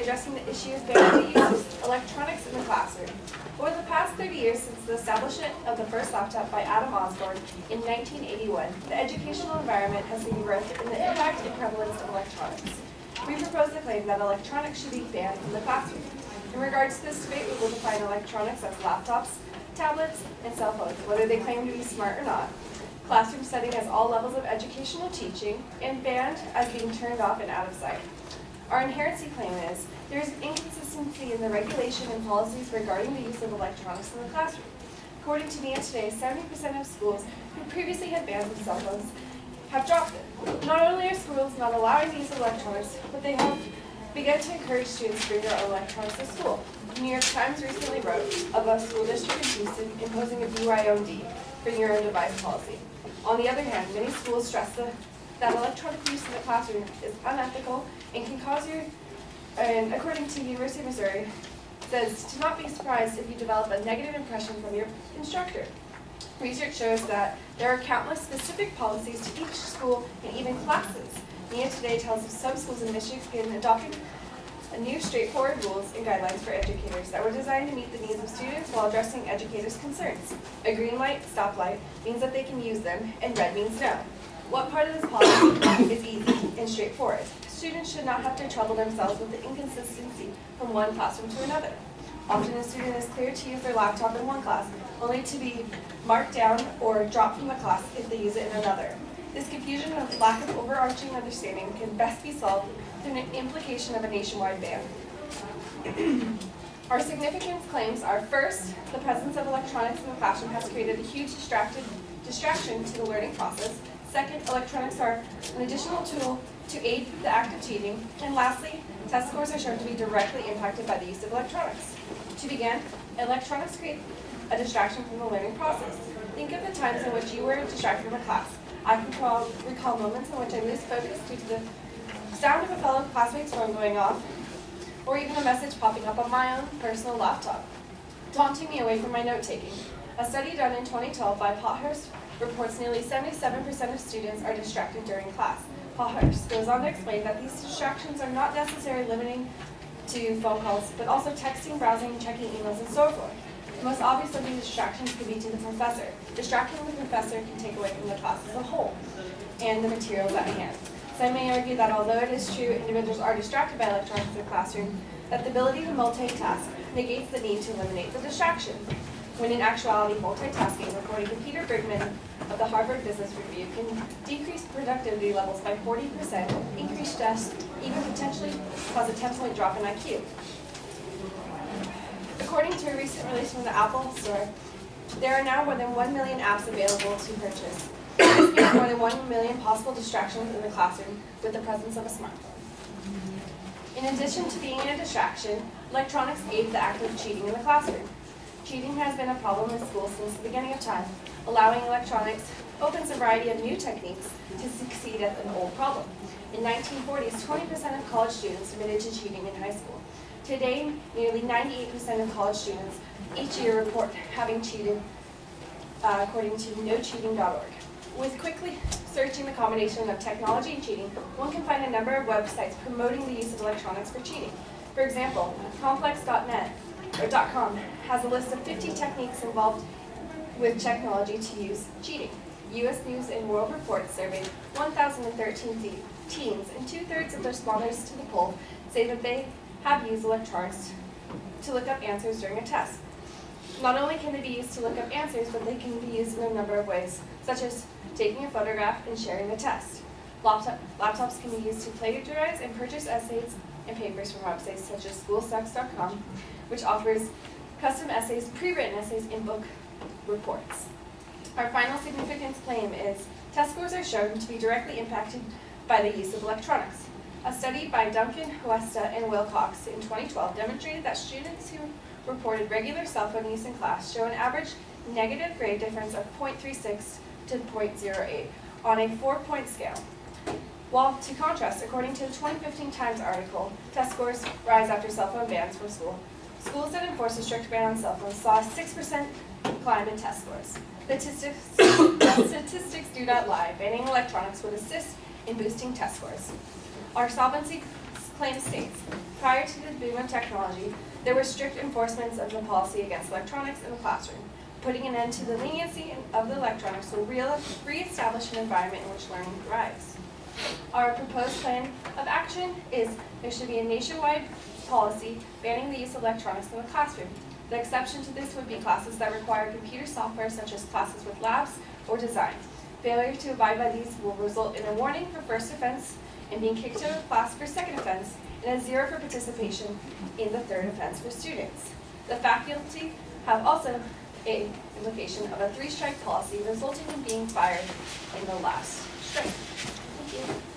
addressing the issue of banning the use of electronics in the classroom. Over the past 30 years since the establishment of the first laptop by Adam Osborne in 1981, the educational environment has seen growth in the impact and prevalence of electronics. We propose the claim that electronics should be banned from the classroom. In regards to this debate, we will define electronics as laptops, tablets, and cell phones, whether they claim to be smart or not. Classroom setting as all levels of educational teaching, and banned as being turned off and out of sight. Our inherency claim is there is an inconsistency in the regulation and policies regarding the use of electronics in the classroom. According to NEA today, 70% of schools who previously had bans of cell phones have dropped it. Not only are schools not allowing the use of electronics, but they have begun to encourage students to bring their own electronics to school. The New York Times recently wrote of a school district in Houston imposing a BYOD, bring your own device policy. On the other hand, many schools stress that electronic use in the classroom is unethical and can cause and according to the University of Missouri, says to not be surprised if you develop a negative impression from your instructor. Research shows that there are countless specific policies to each school and even classes. NEA Today tells of some schools in Michigan adopting new straightforward rules and guidelines for educators that were designed to meet the needs of students while addressing educators' concerns. A green light, stoplight, means that they can use them, and red means no. What part of this policy is easy and straightforward? Students should not have to trouble themselves with the inconsistency from one classroom to another. Often a student is cleared to use their laptop in one class, only to be marked down or dropped from the class if they use it in another. This confusion and lack of overarching understanding can best be solved through an implication of a nationwide ban. Our significance claims are: first, the presence of electronics in the classroom has created a huge distraction to the learning process. Second, electronics are an additional tool to aid the act of cheating. And lastly, test scores are shown to be directly impacted by the use of electronics. To begin, electronics create a distraction from the learning process. Think of the times in which you were distracted from a class. I can recall moments in which I lose focus due to the sound of a fellow classmate's phone going off, or even a message popping up on my own personal laptop, taunting me away from my note-taking. A study done in 2012 by Pothurst reports nearly 77% of students are distracted during class. Pothurst goes on to explain that these distractions are not necessarily limiting to phone calls, but also texting, browsing, checking emails, and so forth. The most obvious of these distractions could be to the professor. Distracting the professor can take away from the class as a whole and the materials at hand. Some may argue that although it is true individuals are distracted by electronics in the classroom, that the ability to multitask negates the need to eliminate the distraction. When in actuality, multitasking, according to Peter Brigman of the Harvard Business Review, can decrease productivity levels by 40%, increase stress, even potentially cause a 10-point drop in IQ. According to a recent release from the Apple Store, there are now more than 1 million apps available to purchase. This means more than 1 million possible distractions in the classroom with the presence of a smartphone. In addition to being a distraction, electronics aid the act of cheating in the classroom. Cheating has been a problem in schools since the beginning of time. Allowing electronics opens a variety of new techniques to succeed at an old problem. In 1940s, 20% of college students admitted to cheating in high school. Today, nearly 98% of college students each year report having cheated, according to NoCheating.org. With quickly searching the combination of technology and cheating, one can find a number of websites promoting the use of electronics for cheating. For example, complex.net or .com has a list of 50 techniques involved with technology to use cheating. U.S. News and World Report surveyed 1,013 teens, and 2/3 of the respondents to the poll say that they have used electronics to look up answers during a test. Not only can they be used to look up answers, but they can be used in a number of ways, such as taking a photograph and sharing the test. Laptops can be used to plagiarize and purchase essays and papers from websites such as schoolsucks.com, which offers custom essays, pre-written essays, and book reports. Our final significance claim is test scores are shown to be directly impacted by the use of electronics. A study by Duncan, Huesta, and Wilcox in 2012 demonstrated that students who reported regular cell phone use in class show an average negative grade difference of 0.36 to 0.08 on a 4-point scale. While, to contrast, according to the 2015 Times article, test scores rise after cell phone bans from school. Schools that enforce a strict ban on cell phones saw a 6% decline in test scores. The statistics do not lie. Banning electronics would assist in boosting test scores. Our solvency claim states, prior to the boom of technology, there were strict enforcements of the policy against electronics in the classroom. Putting an end to the leniency of the electronics will re-establish an environment in which learning thrives. Our proposed plan of action is there should be a nationwide policy banning the use of electronics in the classroom. The exception to this would be classes that require computer software, such as classes with labs or design. Failure to abide by these will result in a warning for first offense and being kicked out of class for second offense, and a 0 for participation in the third offense for students. The faculty have also an implication of a 3-strike policy, resulting in being fired in the last strike. Thank you.